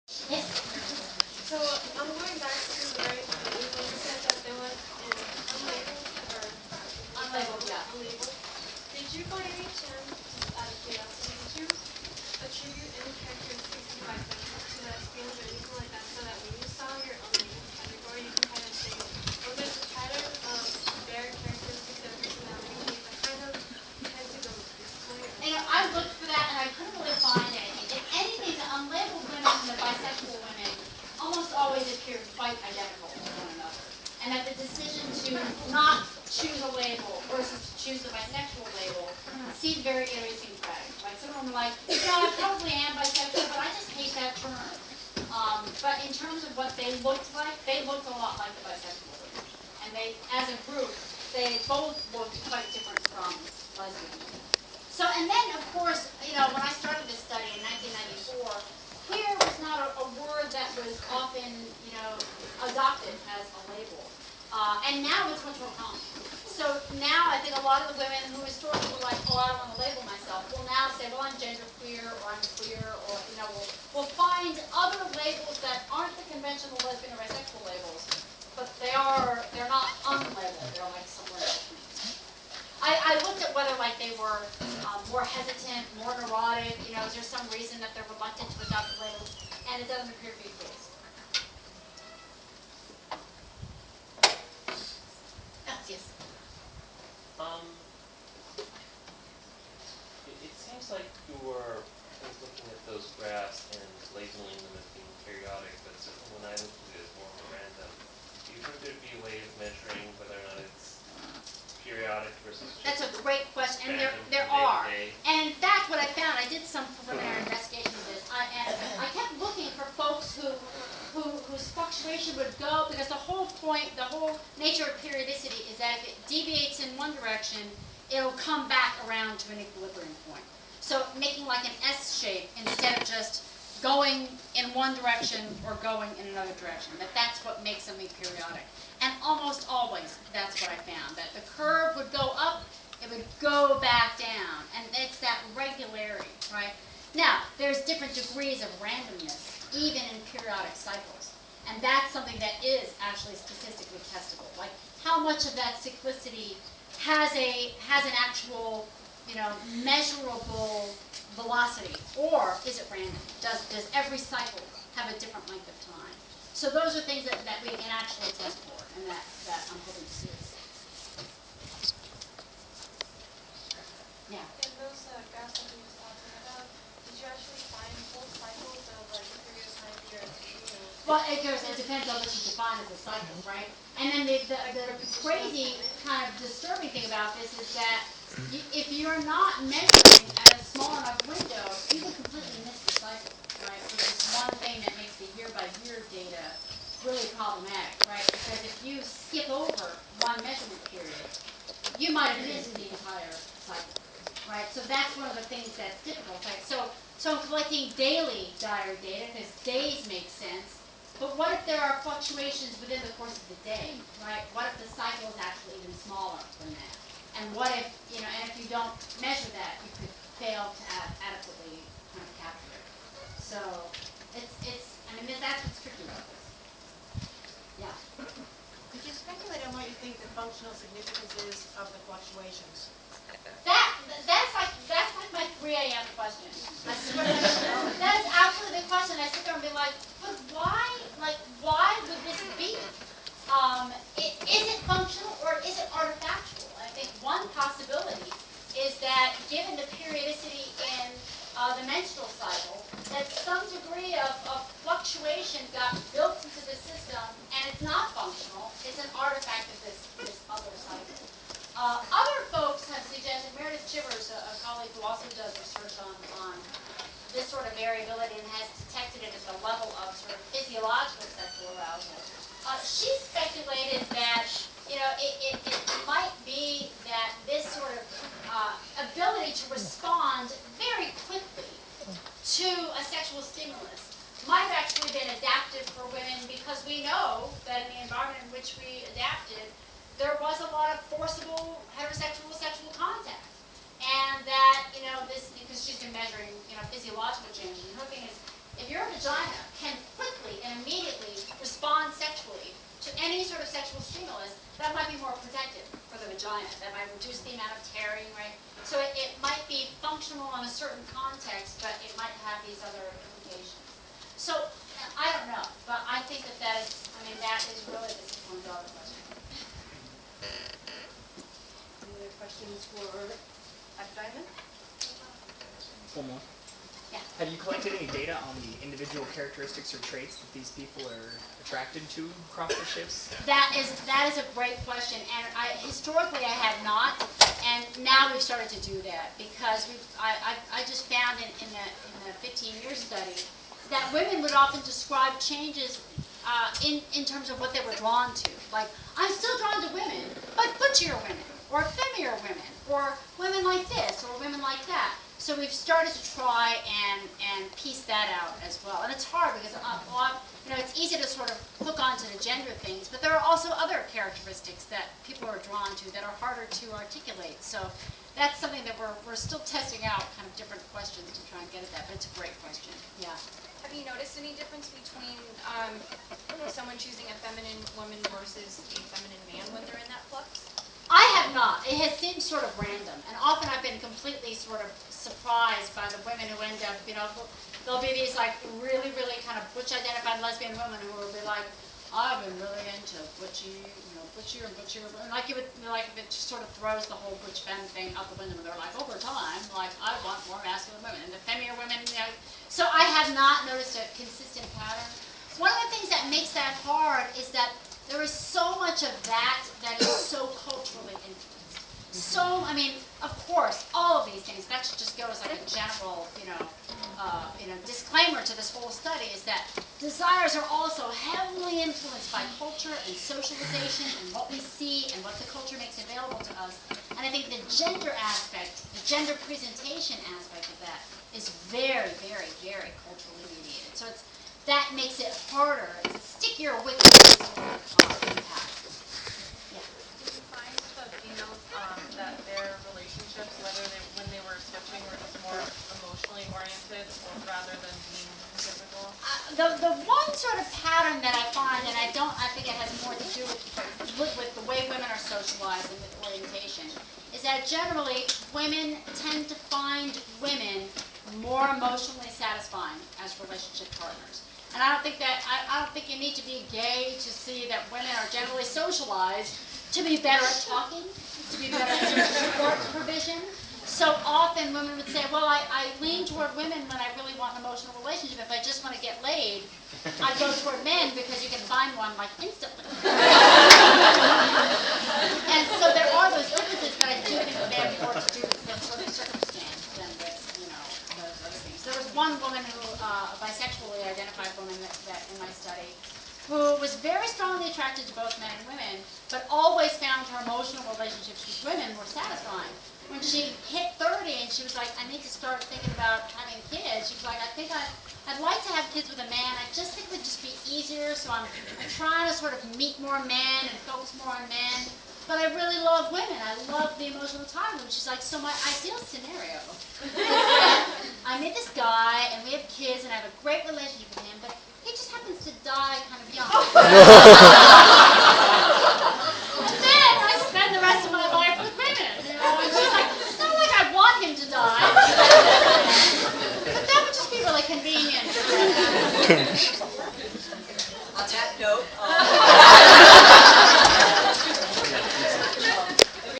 Yes. So I'm going back to the very beginning when you said that there was an unlabeled or Unlabeled, yeah. unlabeled. Did you by any chance, just out of curiosity, did you attribute any characteristics of bisexual to that scale or anything like that so that when you saw your unlabeled category you can kind of say, oh, there's a pattern of their characteristics, their personality traits that kind of tend to go this way or And that I way? looked for that and I couldn't really find anything. If anything, the unlabeled women and the bisexual women almost always appear quite identical to one another. And that the decision to not choose a label versus to choose the bisexual label seemed very idiosyncratic. Like some of them were like, I probably am bisexual, but I just hate that term. But in terms of what they looked like, they looked a lot like the bisexual women. And they, as a group, they both looked quite different from lesbian women. So, and then of course, when I started this study in 1994, queer was not a word that was often, adopted as a label. And now it's much more common. So now I think a lot of the women who historically were like, oh, I don't want to label myself, will now say, well, I'm genderqueer, or I'm queer, or, we'll find other labels that aren't the conventional lesbian or bisexual labels, but they're not unlabeled, they're like somewhere in between. I looked at whether like they were more hesitant, more neurotic, is there some reason that they're reluctant to adopt labels, and it doesn't appear to be the case. Yes. It seems like you're kind of looking at those graphs and labeling them as being periodic, but certainly when I looked at it as more of a random, do you think there'd be a way of measuring whether or not it's periodic versus just That's a great question, and random there from day are. to day? And in fact, what I found, I did some preliminary investigation of this, and I kept looking for folks whose fluctuation would go, because the whole point, the whole nature of periodicity is that if it deviates in one direction, it'll come back around to an equilibrium point. So making like an S shape instead of just going in one direction or going in another direction, that's what makes something periodic. And almost always, that's what I found, that the curve would go up, it would go back down, and it's that regularity, right? Now, there's different degrees of randomness, even in periodic cycles. And that's something that is actually statistically testable. Like, how much of that cyclicity has an actual, measurable velocity, or is it random? Does every cycle have a different length of time? So those are things that we can actually test for, and that I'm hoping to do. Yeah. In those graphs that you were just talking about, did you actually find full cycles of like a period of time, year, Well, it depends on what you define as a cycle, right? And then the crazy kind of disturbing thing about this is that if you're not measuring at a small enough window, you can completely miss the cycle, right? Which is one thing that makes the year-by-year data really problematic, right? Because if you skip over one measurement period, you might have missed the entire cycle, right? So that's one of the things that's difficult, right? So I'm collecting daily diary data because days make sense. But what if there are fluctuations within the course of the day, right? What if the cycle is actually even smaller than that? And what if, and if you don't measure that, you could fail to adequately kind of capture it. So that's what's tricky about this. Yeah. Could you speculate on what you think the functional significance is of the fluctuations? That's like my 3 a.m. question. I swear that's absolutely the question. I sit there and be like, but why? Like, why would this be? Is it functional or is it artifactual? I think one possibility is that given the periodicity in the menstrual cycle, that some degree of fluctuation got built into the system and it's not functional. It's an artifact of this other cycle. Other folks have suggested, Meredith Chivers, a colleague who also does research on this sort of variability and has detected it at the level of sort of physiological sexual arousal. She speculated that it might be that this sort of ability to respond very quickly to a sexual stimulus might have actually been adaptive for women, because we know that in the environment in which we adapted, there was a lot of forcible heterosexual sexual contact. And that, this, because she's been measuring, physiological change, and her thing is, if your vagina can quickly and immediately respond sexually to any sort of sexual stimulus, that might be more protective for the vagina. That might reduce the amount of tearing, right? So it might be functional in a certain context, but it might have these other implications. So I don't know, but I think that that is really the $600 question. Any other questions for Diamond? One more. Yeah. Have you collected any data on the individual characteristics or traits that these people are attracted to across the shifts? That is a great question, and historically I had not, and now we've started to do that because I just found in the 15-year study that women would often describe changes in terms of what they were drawn to. Like, I'm still drawn to women, but butchier women, or femmier women, or women like this, or women like that. So we've started to try and piece that out as well. And it's hard because it's easy to sort of hook onto the gender things, but there are also other characteristics that people are drawn to that are harder to articulate. So that's something that we're still testing out, kind of different questions to try and get at that, but it's a great question. Yeah. Have you noticed any difference between someone choosing a feminine woman versus a feminine man when they're in that flux? I have not. It has seemed sort of random, and often I've been completely sort of surprised by the women who end up, there'll be these like really, really kind of butch-identified lesbian women who will be like, I've been really into butchier and butchier, and like if it just sort of throws the whole butch femme thing out the window, and they're like, over time, like I want more masculine women, and the femmier women, So I have not noticed a consistent pattern. One of the things that makes that hard is that there is so much of that is so culturally influenced. So, of course, all of these things, that should just go as like a general, disclaimer to this whole study is that desires are also heavily influenced by culture and socialization and what we see and what the culture makes available to us. And I think the gender aspect, the gender presentation aspect of that is very, very, very culturally mediated. So that makes it harder. It's a stickier wicket impact. Yeah. Did you find with the females that their relationships, when they were switching, were just more emotionally oriented rather than being physical? The one sort of pattern that I find, and I think it has more to do with the way women are socialized and with orientation, is that generally women tend to find women more emotionally satisfying as relationship partners. And I don't think you need to be gay to see that women are generally socialized to be better at talking, to be better at support provision. So often women would say, well, I lean toward women when I really want an emotional relationship. If I just want to get laid, I go toward men because you can find one like instantly. And so there are those differences, but I do think that they have more to do with the sort of circumstance than with, those other things. There was one woman who, a bisexually identified woman that in my study, who was very strongly attracted to both men and women, but always found her emotional relationships with women were satisfying. When she hit 30 and she was like, I need to start thinking about having kids, she was like, I think I'd like to have kids with a man. I just think it would just be easier, so I'm trying to sort of meet more men and focus more on men. But I really love women. I love the emotional tie with them. She's like, so my ideal scenario is that I meet this guy and we have kids and I have a great relationship with him, but he just happens to die kind of young. And then I spend the rest of my life with women. And she's like, it's not like I want him to die. But that would just be really convenient.